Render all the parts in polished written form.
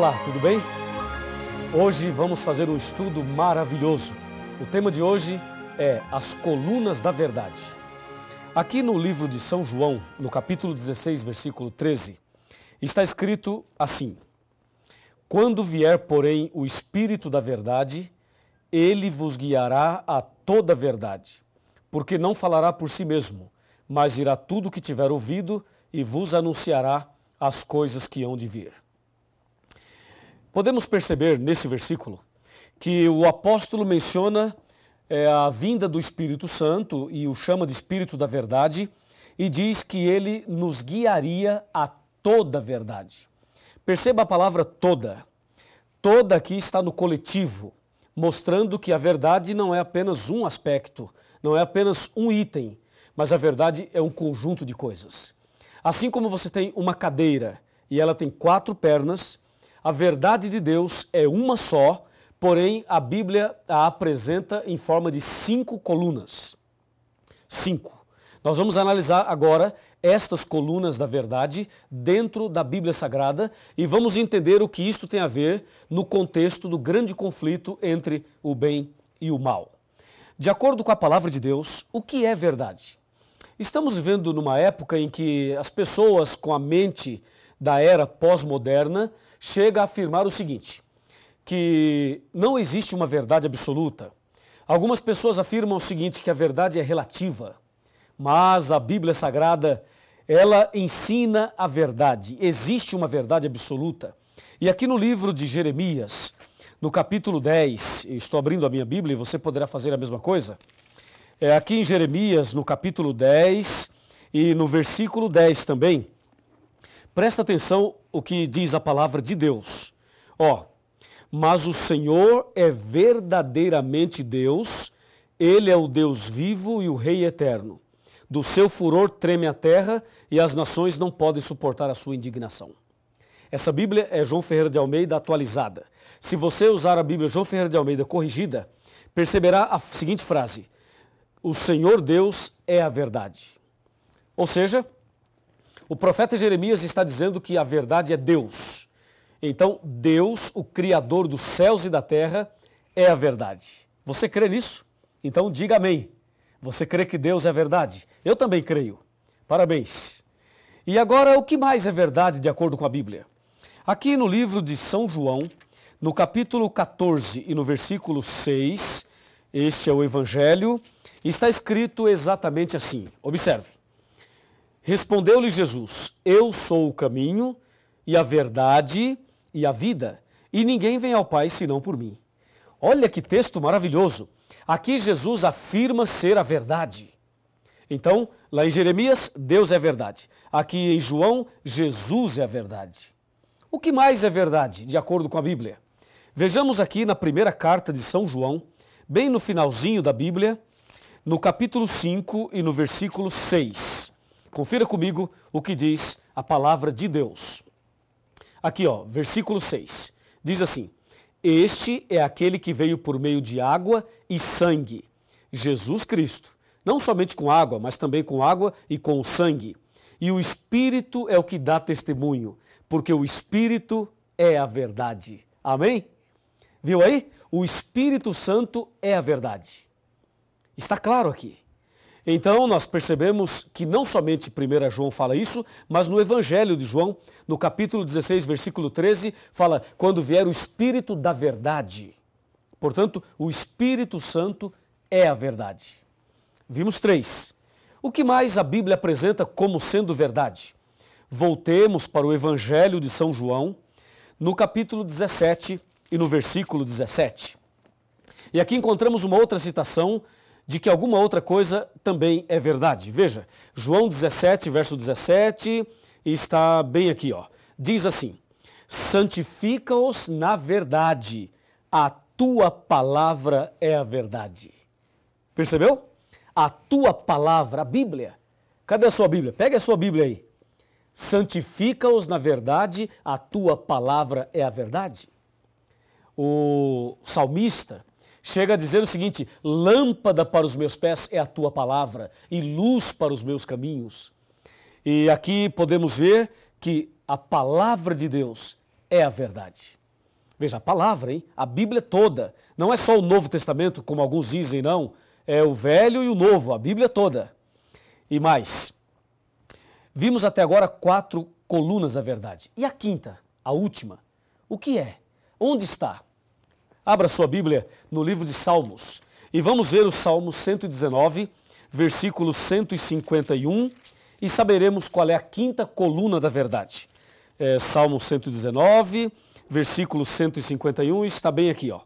Olá, tudo bem? Hoje vamos fazer um estudo maravilhoso. O tema de hoje é as colunas da verdade. Aqui no livro de São João, no capítulo 16, versículo 13, está escrito assim: Quando vier, porém, o Espírito da verdade, ele vos guiará a toda a verdade, porque não falará por si mesmo, mas dirá tudo o que tiver ouvido e vos anunciará as coisas que hão de vir. Podemos perceber nesse versículo que o apóstolo menciona a vinda do Espírito Santo e o chama de Espírito da verdade e diz que ele nos guiaria a toda a verdade. Perceba a palavra toda. Toda aqui está no coletivo, mostrando que a verdade não é apenas um aspecto, não é apenas um item, mas a verdade é um conjunto de coisas. Assim como você tem uma cadeira e ela tem 4 pernas, a verdade de Deus é uma só, porém a Bíblia a apresenta em forma de 5 colunas. 5. Nós vamos analisar agora estas colunas da verdade dentro da Bíblia Sagrada e vamos entender o que isto tem a ver no contexto do grande conflito entre o bem e o mal. De acordo com a palavra de Deus, o que é verdade? Estamos vivendo numa época em que as pessoas com a mente da era pós-moderna chegam a afirmar o seguinte, que não existe uma verdade absoluta. Algumas pessoas afirmam o seguinte, que a verdade é relativa, mas a Bíblia Sagrada, ela ensina a verdade. Existe uma verdade absoluta. E aqui no livro de Jeremias, no capítulo 10, estou abrindo a minha Bíblia e você poderá fazer a mesma coisa. Aqui em Jeremias, no capítulo 10 e no versículo 10 também, presta atenção o que diz a palavra de Deus. Mas o Senhor é verdadeiramente Deus, Ele é o Deus vivo e o Rei eterno. Do seu furor treme a terra e as nações não podem suportar a sua indignação. Essa Bíblia é João Ferreira de Almeida atualizada. Se você usar a Bíblia João Ferreira de Almeida corrigida, perceberá a seguinte frase: o Senhor Deus é a verdade. Ou seja, o profeta Jeremias está dizendo que a verdade é Deus. Então, Deus, o Criador dos céus e da terra, é a verdade. Você crê nisso? Então, diga amém. Você crê que Deus é a verdade? Eu também creio. Parabéns. E agora, o que mais é verdade de acordo com a Bíblia? Aqui no livro de São João, no capítulo 14 e no versículo 6, este é o Evangelho, está escrito exatamente assim. Observe. Respondeu-lhe Jesus: Eu sou o caminho e a verdade e a vida, e ninguém vem ao Pai senão por mim. Olha que texto maravilhoso. Aqui Jesus afirma ser a verdade. Então, lá em Jeremias, Deus é a verdade. Aqui em João, Jesus é a verdade. O que mais é verdade, de acordo com a Bíblia? Vejamos aqui na primeira carta de São João, bem no finalzinho da Bíblia, no capítulo 5 e no versículo 6. Confira comigo o que diz a palavra de Deus. Aqui, versículo 6. Diz assim: Este é aquele que veio por meio de água e sangue, Jesus Cristo. Não somente com água, mas também com água e com o sangue. E o Espírito é o que dá testemunho, porque o Espírito é a verdade. Amém? Viu aí? O Espírito Santo é a verdade. Está claro aqui. Então, nós percebemos que não somente 1 João fala isso, mas no Evangelho de João, no capítulo 16, versículo 13, fala, quando vier o Espírito da verdade. Portanto, o Espírito Santo é a verdade. Vimos 3. O que mais a Bíblia apresenta como sendo verdade? Voltemos para o Evangelho de São João, no capítulo 17 e no versículo 17. E aqui encontramos uma outra citação de que alguma outra coisa também é verdade. Veja, João 17, verso 17, está bem aqui, Diz assim: santifica-os na verdade, a tua palavra é a verdade. Percebeu? A tua palavra, a Bíblia. Cadê a sua Bíblia? Pega a sua Bíblia aí. Santifica-os na verdade, a tua palavra é a verdade. O salmista chega a dizer o seguinte: lâmpada para os meus pés é a tua palavra e luz para os meus caminhos. E aqui podemos ver que a palavra de Deus é a verdade. Veja, a palavra, hein? A Bíblia toda. Não é só o Novo Testamento, como alguns dizem, não. É o Velho e o Novo, a Bíblia toda. E mais, vimos até agora 4 colunas da verdade. E a quinta, a última, o que é? Onde está? Abra sua Bíblia no livro de Salmos e vamos ver o Salmo 119, versículo 151 e saberemos qual é a quinta coluna da verdade. Salmo 119, versículo 151, está bem aqui, ó.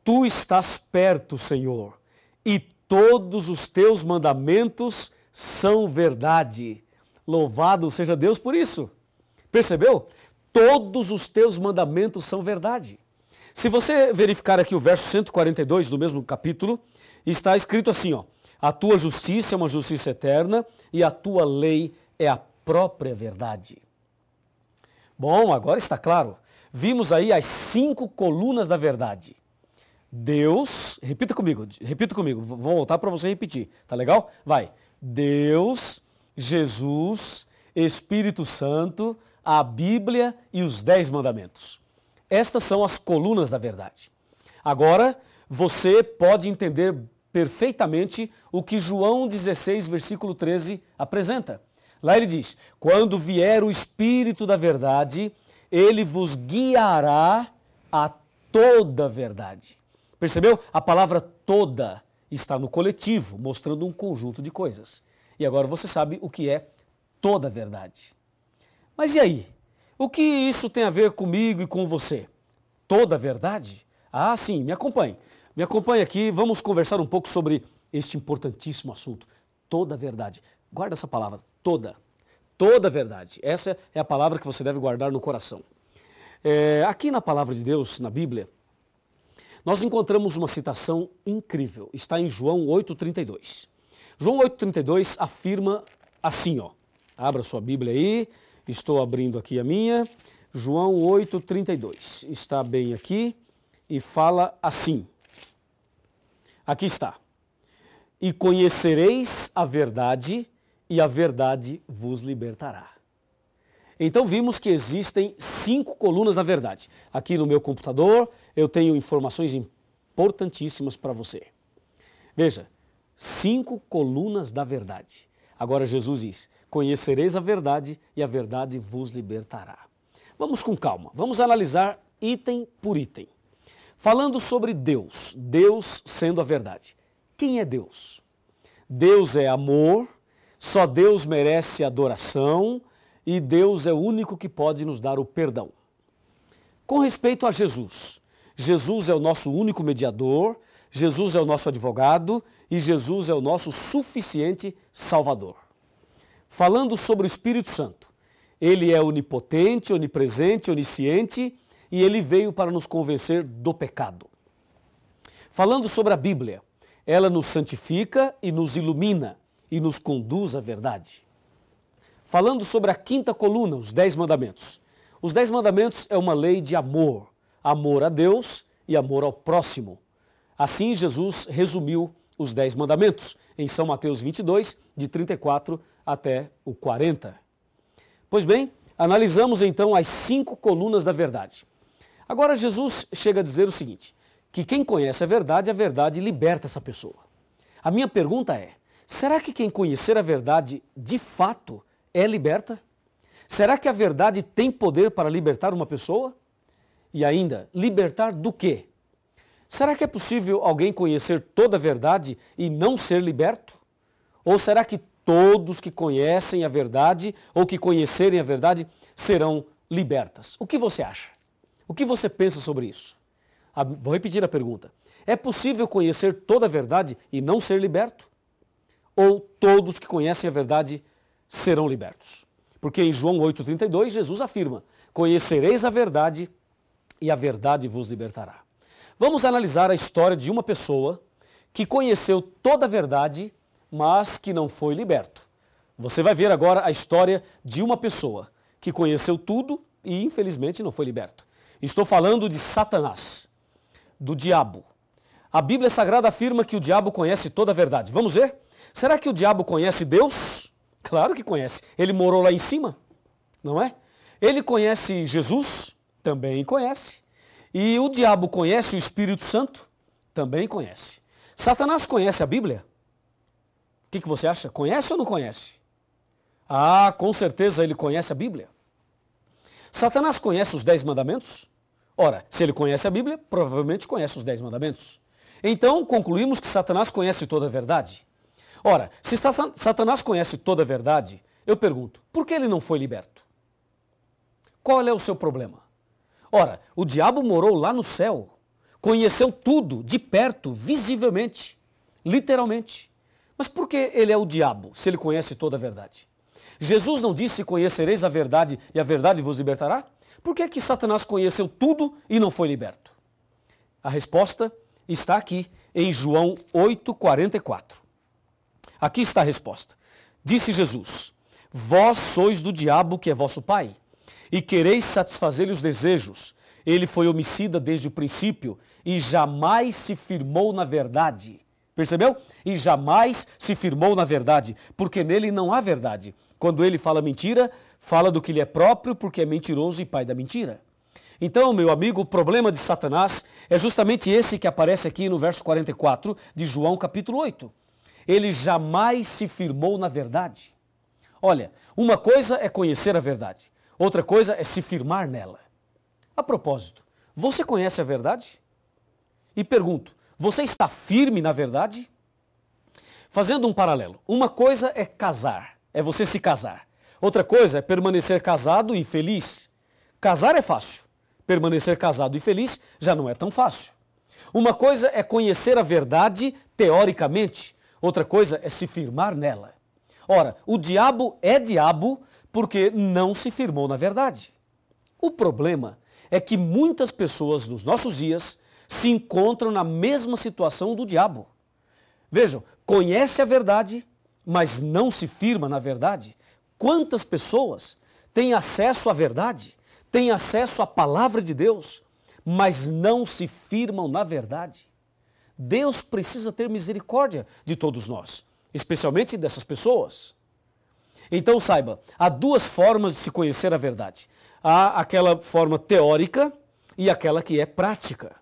Tu estás perto, Senhor, e todos os teus mandamentos são verdade. Louvado seja Deus por isso. Percebeu? Todos os teus mandamentos são verdade. Se você verificar aqui o verso 142 do mesmo capítulo, está escrito assim, ó: a tua justiça é uma justiça eterna e a tua lei é a própria verdade. Bom, agora está claro. Vimos aí as 5 colunas da verdade. Deus, repita comigo, vou voltar para você repetir, tá legal? Vai. Deus, Jesus, Espírito Santo, a Bíblia e os 10 mandamentos. Estas são as colunas da verdade. Agora, você pode entender perfeitamente o que João 16, versículo 13 apresenta. Lá ele diz: quando vier o Espírito da verdade, ele vos guiará a toda a verdade. Percebeu? A palavra toda está no coletivo, mostrando um conjunto de coisas. E agora você sabe o que é toda a verdade. Mas e aí? O que isso tem a ver comigo e com você? Toda a verdade? Ah, sim, me acompanhe. Me acompanhe aqui, vamos conversar um pouco sobre este importantíssimo assunto. Toda a verdade. Guarda essa palavra, toda. Toda a verdade. Essa é a palavra que você deve guardar no coração. Aqui na palavra de Deus, na Bíblia, nós encontramos uma citação incrível. Está em João 8,32. João 8,32 afirma assim, ó. Abra sua Bíblia aí. Estou abrindo aqui a minha. João 8,32. Está bem aqui e fala assim. Aqui está. E conhecereis a verdade, e a verdade vos libertará. Então vimos que existem 5 colunas da verdade. Aqui no meu computador eu tenho informações importantíssimas para você. Veja, 5 colunas da verdade. Agora Jesus diz: conhecereis a verdade e a verdade vos libertará. Vamos com calma, vamos analisar item por item. Falando sobre Deus, Deus sendo a verdade. Quem é Deus? Deus é amor, só Deus merece adoração e Deus é o único que pode nos dar o perdão. Com respeito a Jesus, Jesus é o nosso único mediador, Jesus é o nosso advogado e Jesus é o nosso suficiente Salvador. Falando sobre o Espírito Santo, ele é onipotente, onipresente, onisciente e ele veio para nos convencer do pecado. Falando sobre a Bíblia, ela nos santifica e nos ilumina e nos conduz à verdade. Falando sobre a quinta coluna, os 10 mandamentos. Os 10 mandamentos é uma lei de amor, amor a Deus e amor ao próximo. Assim Jesus resumiu os 10 mandamentos em São Mateus 22, de 34 até o 40. Pois bem, analisamos então as 5 colunas da verdade. Agora Jesus chega a dizer o seguinte, que quem conhece a verdade liberta essa pessoa. A minha pergunta é, será que quem conhecer a verdade de fato é liberta? Será que a verdade tem poder para libertar uma pessoa? E ainda, libertar do quê? Será que é possível alguém conhecer toda a verdade e não ser liberto? Ou será que todos que conhecem a verdade ou que conhecerem a verdade serão libertas? O que você acha? O que você pensa sobre isso? Vou repetir a pergunta. É possível conhecer toda a verdade e não ser liberto? Ou todos que conhecem a verdade serão libertos? Porque em João 8,32 Jesus afirma, conhecereis a verdade e a verdade vos libertará. Vamos analisar a história de uma pessoa que conheceu toda a verdade, mas que não foi liberto. Você vai ver agora a história de uma pessoa que conheceu tudo e infelizmente não foi liberto. Estou falando de Satanás, do diabo. A Bíblia Sagrada afirma que o diabo conhece toda a verdade. Vamos ver? Será que o diabo conhece Deus? Claro que conhece. Ele morou lá em cima, não é? Ele conhece Jesus? Também conhece. E o diabo conhece o Espírito Santo? Também conhece. Satanás conhece a Bíblia? O que você acha? Conhece ou não conhece? Ah, com certeza ele conhece a Bíblia. Satanás conhece os 10 mandamentos? Ora, se ele conhece a Bíblia, provavelmente conhece os 10 mandamentos. Então, concluímos que Satanás conhece toda a verdade. Ora, se Satanás conhece toda a verdade, eu pergunto, por que ele não foi liberto? Qual é o seu problema? Ora, o diabo morou lá no céu, conheceu tudo de perto, visivelmente, literalmente. Mas por que ele é o diabo, se ele conhece toda a verdade? Jesus não disse, conhecereis a verdade e a verdade vos libertará? Por que Satanás conheceu tudo e não foi liberto? A resposta está aqui em João 8,44. Aqui está a resposta. Disse Jesus, vós sois do diabo que é vosso pai, e quereis satisfazer-lhe os desejos. Ele foi homicida desde o princípio e jamais se firmou na verdade. Percebeu? E jamais se firmou na verdade, porque nele não há verdade. Quando ele fala mentira, fala do que lhe é próprio, porque é mentiroso e pai da mentira. Então, meu amigo, o problema de Satanás é justamente esse que aparece aqui no verso 44 de João capítulo 8. Ele jamais se firmou na verdade. Olha, uma coisa é conhecer a verdade, outra coisa é se firmar nela. A propósito, você conhece a verdade? E pergunto, você está firme na verdade? Fazendo um paralelo, uma coisa é casar, é você se casar. Outra coisa é permanecer casado e feliz. Casar é fácil, permanecer casado e feliz já não é tão fácil. Uma coisa é conhecer a verdade teoricamente, outra coisa é se firmar nela. Ora, o diabo é diabo porque não se firmou na verdade. O problema é que muitas pessoas nos nossos dias se encontram na mesma situação do diabo. Vejam, conhece a verdade, mas não se firma na verdade. Quantas pessoas têm acesso à verdade, têm acesso à palavra de Deus, mas não se firmam na verdade? Deus precisa ter misericórdia de todos nós, especialmente dessas pessoas. Então saiba, há duas formas de se conhecer a verdade. Há aquela forma teórica e aquela que é prática.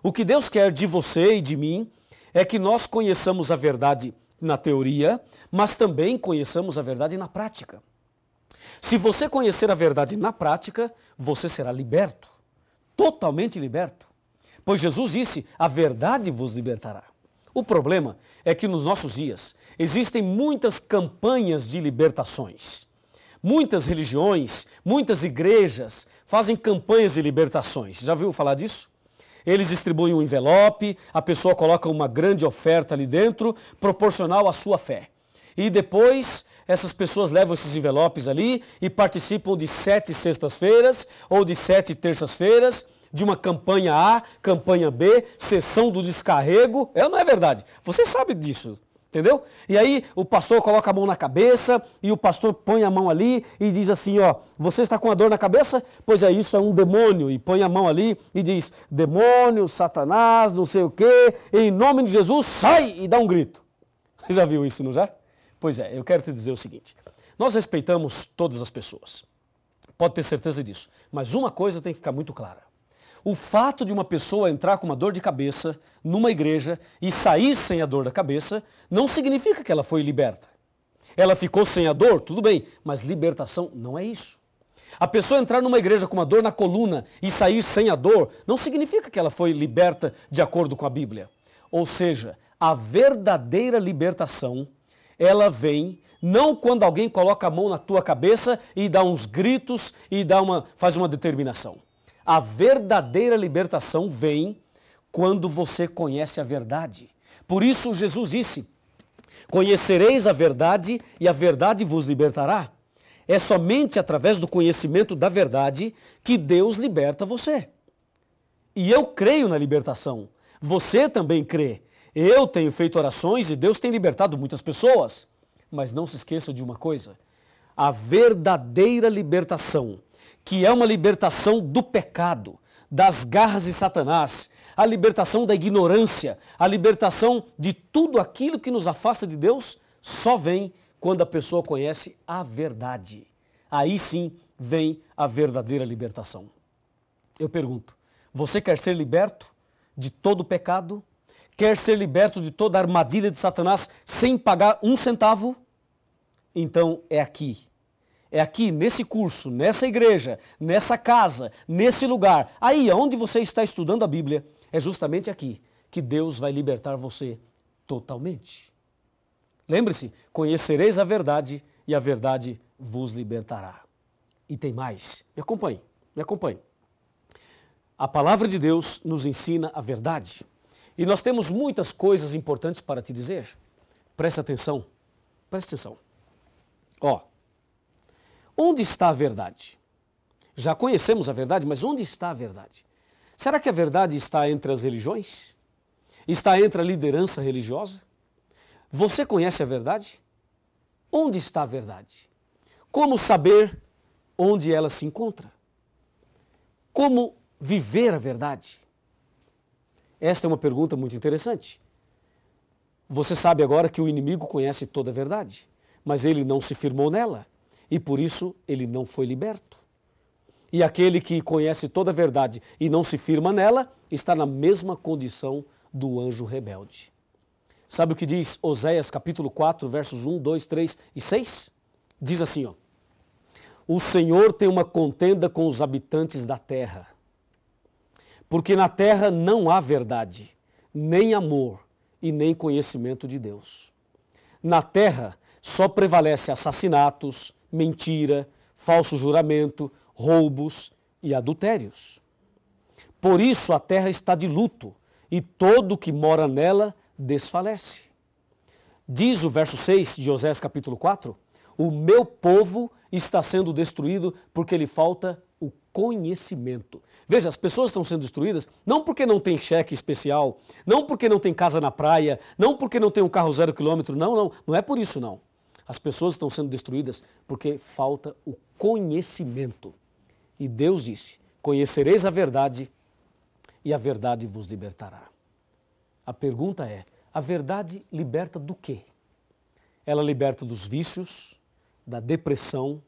O que Deus quer de você e de mim é que nós conheçamos a verdade na teoria, mas também conheçamos a verdade na prática. Se você conhecer a verdade na prática, você será liberto, totalmente liberto. Pois Jesus disse, a verdade vos libertará. O problema é que nos nossos dias existem muitas campanhas de libertações. Muitas religiões, muitas igrejas fazem campanhas de libertações. Já ouviu falar disso? Eles distribuem um envelope, a pessoa coloca uma grande oferta ali dentro, proporcional à sua fé. E depois, essas pessoas levam esses envelopes ali e participam de 7 sextas-feiras ou de 7 terças-feiras, de uma campanha A, campanha B, sessão do descarrego. Não é verdade? Você sabe disso, entendeu? E aí o pastor coloca a mão na cabeça e o pastor põe a mão ali e diz assim, ó, você está com a dor na cabeça? Pois é, isso é um demônio. E põe a mão ali e diz, demônio, Satanás, não sei o quê, em nome de Jesus, sai! E dá um grito. Você já viu isso, não já? Pois é, eu quero te dizer o seguinte, nós respeitamos todas as pessoas, pode ter certeza disso, mas uma coisa tem que ficar muito clara. O fato de uma pessoa entrar com uma dor de cabeça numa igreja e sair sem a dor da cabeça não significa que ela foi liberta. Ela ficou sem a dor, tudo bem, mas libertação não é isso. A pessoa entrar numa igreja com uma dor na coluna e sair sem a dor não significa que ela foi liberta de acordo com a Bíblia. Ou seja, a verdadeira libertação, ela vem não quando alguém coloca a mão na tua cabeça e dá uns gritos e faz uma determinação. A verdadeira libertação vem quando você conhece a verdade. Por isso Jesus disse, conhecereis a verdade e a verdade vos libertará. É somente através do conhecimento da verdade que Deus liberta você. E eu creio na libertação. Você também crê. Eu tenho feito orações e Deus tem libertado muitas pessoas. Mas não se esqueça de uma coisa. A verdadeira libertação, que é uma libertação do pecado, das garras de Satanás, a libertação da ignorância, a libertação de tudo aquilo que nos afasta de Deus, só vem quando a pessoa conhece a verdade. Aí sim vem a verdadeira libertação. Eu pergunto, você quer ser liberto de todo pecado? Quer ser liberto de toda a armadilha de Satanás sem pagar um centavo? Então é aqui, nesse curso, nessa igreja, nessa casa, nesse lugar, aí onde você está estudando a Bíblia, é justamente aqui que Deus vai libertar você totalmente. Lembre-se, conhecereis a verdade e a verdade vos libertará. E tem mais, me acompanhe. A palavra de Deus nos ensina a verdade. E nós temos muitas coisas importantes para te dizer. Preste atenção. Onde está a verdade? Já conhecemos a verdade, mas onde está a verdade? Será que a verdade está entre as religiões? Está entre a liderança religiosa? Você conhece a verdade? Onde está a verdade? Como saber onde ela se encontra? Como viver a verdade? Esta é uma pergunta muito interessante. Você sabe agora que o inimigo conhece toda a verdade, mas ele não se firmou nela e por isso ele não foi liberto. E aquele que conhece toda a verdade e não se firma nela está na mesma condição do anjo rebelde. Sabe o que diz Oséias capítulo 4, versos 1, 2, 3 e 6? Diz assim, ó: o Senhor tem uma contenda com os habitantes da terra, porque na terra não há verdade, nem amor e nem conhecimento de Deus. Na terra só prevalece assassinatos, mentira, falso juramento, roubos e adultérios. Por isso a terra está de luto e todo o que mora nela desfalece. Diz o verso 6 de Oséias capítulo 4, o meu povo está sendo destruído porque lhe falta o conhecimento. Veja, as pessoas estão sendo destruídas não porque não tem cheque especial, não porque não tem casa na praia, não porque não tem um carro 0 quilômetro, não é por isso não. As pessoas estão sendo destruídas porque falta o conhecimento. E Deus disse, conhecereis a verdade e a verdade vos libertará. A pergunta é, a verdade liberta do quê? Ela liberta dos vícios, da depressão,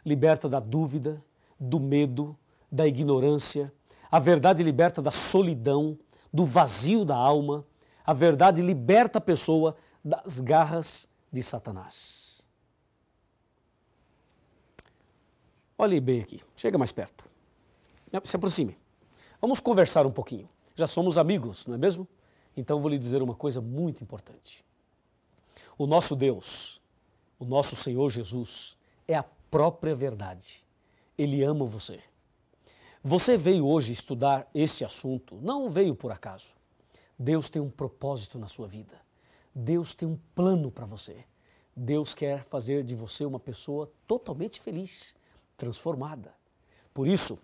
liberta da dúvida, do medo, da ignorância. A verdade liberta da solidão, do vazio da alma. A verdade liberta a pessoa das garras de Satanás. Olhe bem aqui, chega mais perto. Se aproxime. Vamos conversar um pouquinho. Já somos amigos, não é mesmo? Então vou lhe dizer uma coisa muito importante. O nosso Deus, o nosso Senhor Jesus, é a própria verdade. Ele ama você. Você veio hoje estudar este assunto, não veio por acaso. Deus tem um propósito na sua vida. Deus tem um plano para você. Deus quer fazer de você uma pessoa totalmente feliz, transformada. Por isso,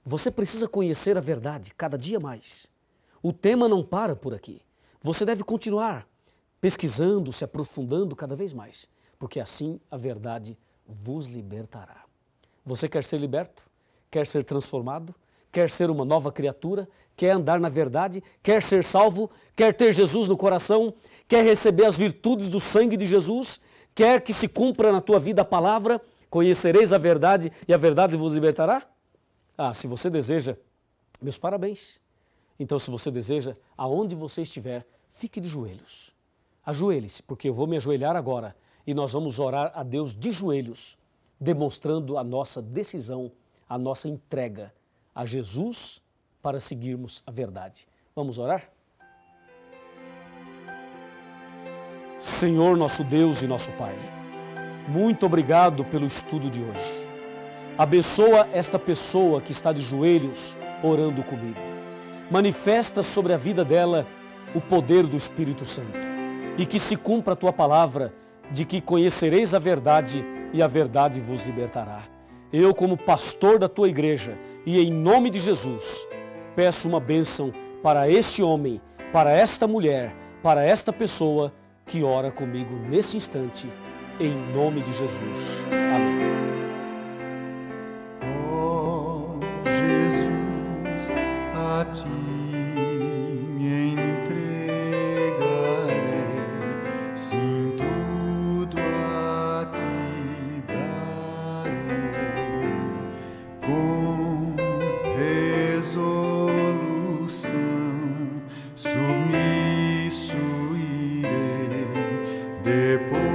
você precisa conhecer a verdade cada dia mais. O tema não para por aqui. Você deve continuar pesquisando, se aprofundando cada vez mais, porque assim a verdade vos libertará. Você quer ser liberto? Quer ser transformado? Quer ser uma nova criatura? Quer andar na verdade? Quer ser salvo? Quer ter Jesus no coração? Quer receber as virtudes do sangue de Jesus? Quer que se cumpra na tua vida a palavra? Conhecereis a verdade e a verdade vos libertará? Se você deseja, meus parabéns. Então, se você deseja, aonde você estiver, fique de joelhos. Ajoelhe-se, porque eu vou me ajoelhar agora e nós vamos orar a Deus de joelhos, demonstrando a nossa decisão, a nossa entrega a Jesus para seguirmos a verdade. Vamos orar? Senhor, nosso Deus e nosso Pai, muito obrigado pelo estudo de hoje. Abençoa esta pessoa que está de joelhos orando comigo. Manifesta sobre a vida dela o poder do Espírito Santo e que se cumpra a tua palavra de que conhecereis a verdade e a verdade vos libertará. Eu, como pastor da tua igreja e em nome de Jesus, peço uma bênção para este homem, para esta mulher, para esta pessoa que ora comigo nesse instante, em nome de Jesus. Amém. A ti me entregarei, sim, tudo a ti darei. depois